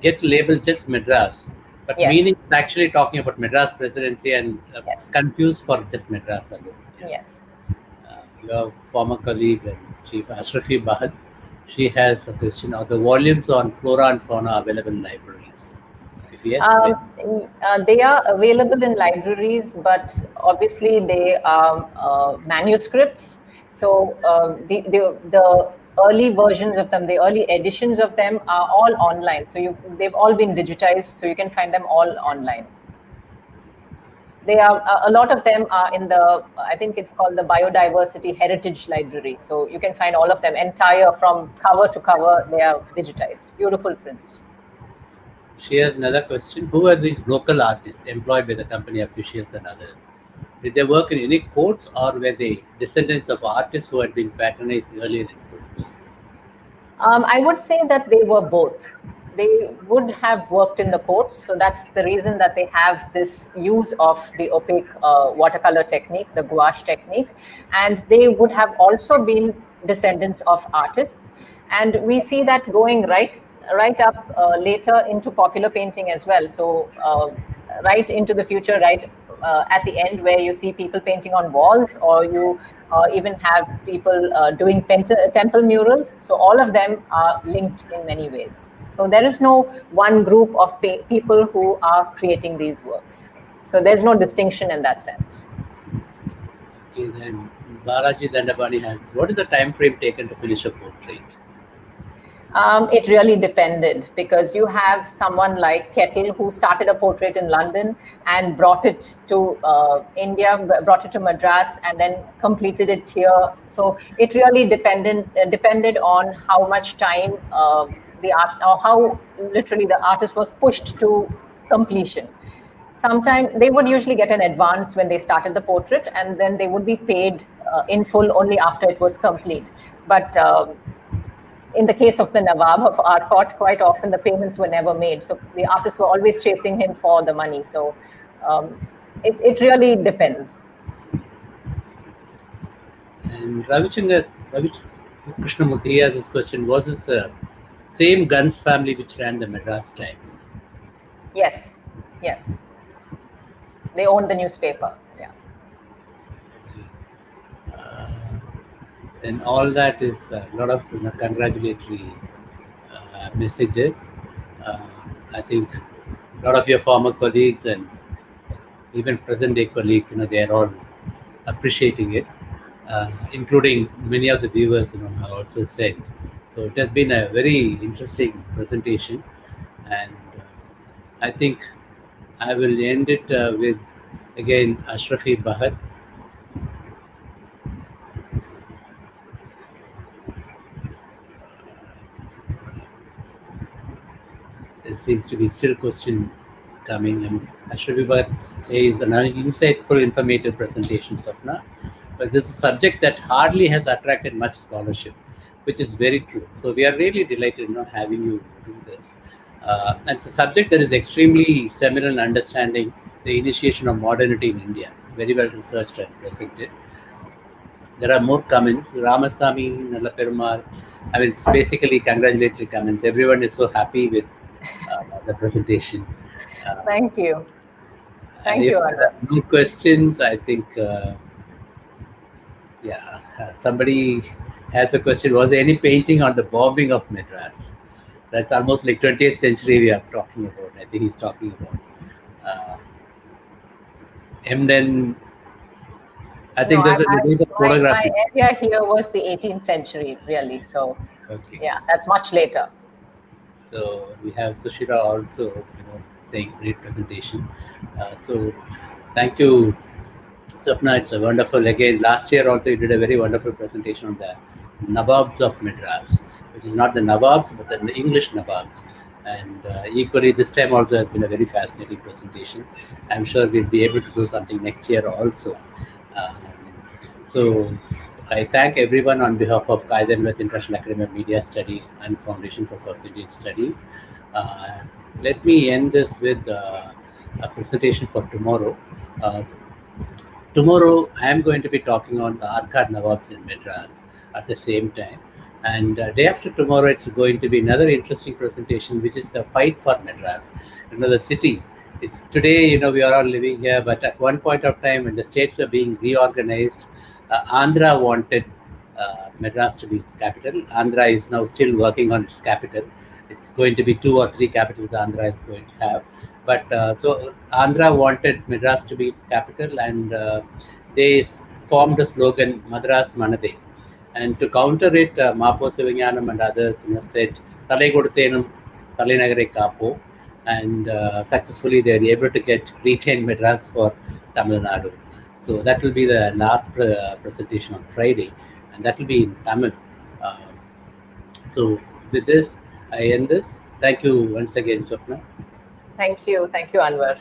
A: get labeled just Madras. But meaning is actually talking about Madras presidency and confused for just Madras alone.
B: Yes.
A: Your former colleague and Chief Ashrafi Bahad She has a question of the volumes on flora and fauna available in libraries. If yes, where?
B: They are available in libraries, but obviously they are manuscripts. So the early versions of them, the early editions of them are all online. So they've all been digitized, so you can find them all online. They are a lot of them are in the, I think it's called the Biodiversity Heritage Library. So you can find all of them entire from cover to cover. They are digitized, beautiful prints.
A: She has another question. Who are these local artists employed by the company officials and others? Did they work in any courts or were they descendants of artists who had been patronized earlier in courts?
B: I would say that they were both. They would have worked in the courts, so that's the reason that they have this use of the opaque watercolor technique, the gouache technique, and they would have also been descendants of artists. And we see that going right up later into popular painting as well. So right into the future, right at the end, where you see people painting on walls, or you even have people doing temple murals. So all of them are linked in many ways. So there is no one group of people who are creating these works. So there's no distinction in that sense.
A: Okay, then Balaji Dandapani has, what is the time frame taken to finish a portrait?
B: It really depended, because you have someone like Kettle who started a portrait in London and brought it to India, brought it to Madras, and then completed it here. So it really depended on how much time the art, or how literally the artist was pushed to completion. Sometimes they would usually get an advance when they started the portrait, and then they would be paid in full only after it was complete. But in the case of the Nawab of Arcot, quite often the payments were never made. So the artists were always chasing him for the money. So it really depends.
A: And Ravi Krishnamurthy has this question, was this the same Guns family which ran the Madras Times?
B: Yes, yes. They owned the newspaper, yeah.
A: And all that is a lot of congratulatory messages. I think a lot of your former colleagues and even present day colleagues, they are all appreciating it, including many of the viewers, have also said. So it has been a very interesting presentation, and I think I will end it with again Ashrafi Bahar. There seems to be still questions coming, and Ashrafi Bahar says an insightful, informative presentation, Swapna. But this is a subject that hardly has attracted much scholarship, which is very true. So we are really delighted having you do this. And it's a subject that is extremely seminal in understanding the initiation of modernity in India. Very well researched and presented. There are more comments. Ramasamy, Nalaperumal. I mean, it's basically congratulatory comments. Everyone is so happy with the presentation.
B: Thank you. Thank
A: you.
B: If
A: there are no questions, I think, somebody has a question. Was there any painting on the bombing of Madras? That's almost like 20th century we are talking about. I think he's talking about. Emden, I think there's a photography.
B: My area here was the 18th century, really. So, okay. Yeah, that's much later.
A: So we have Sushira also, saying great presentation. So thank you, Swapna. It's a wonderful. Again, last year also you did a very wonderful presentation on the Nawabs of Madras, which is not the Nawabs but the English Nawabs. And equally, this time also has been a very fascinating presentation. I'm sure we'll be able to do something next year also. So I thank everyone on behalf of QIAMS International Academy of Media Studies and Foundation for South Indian Studies. Let me end this with a presentation for tomorrow. Tomorrow, I am going to be talking on the Arcad Nawabs in Madras at the same time. And day after tomorrow, it's going to be another interesting presentation, which is a fight for Madras. The city. It's today, we are all living here, but at one point of time, when the states were being reorganized, Andhra wanted Madras to be its capital. Andhra is now still working on its capital. It's going to be 2 or 3 capitals Andhra is going to have. But so Andhra wanted Madras to be its capital, and they formed a slogan, Madras Manade. And to counter it, Mapo Sivanyanam and others said, Thalai Koduthenum, Thalai Nagare Kapo, and successfully they were able to retain Madras for Tamil Nadu. So that will be the last presentation on Friday, and that will be in Tamil. Uh, so with this, I end this. Thank you once again, Swapna.
B: Thank you, Anwar.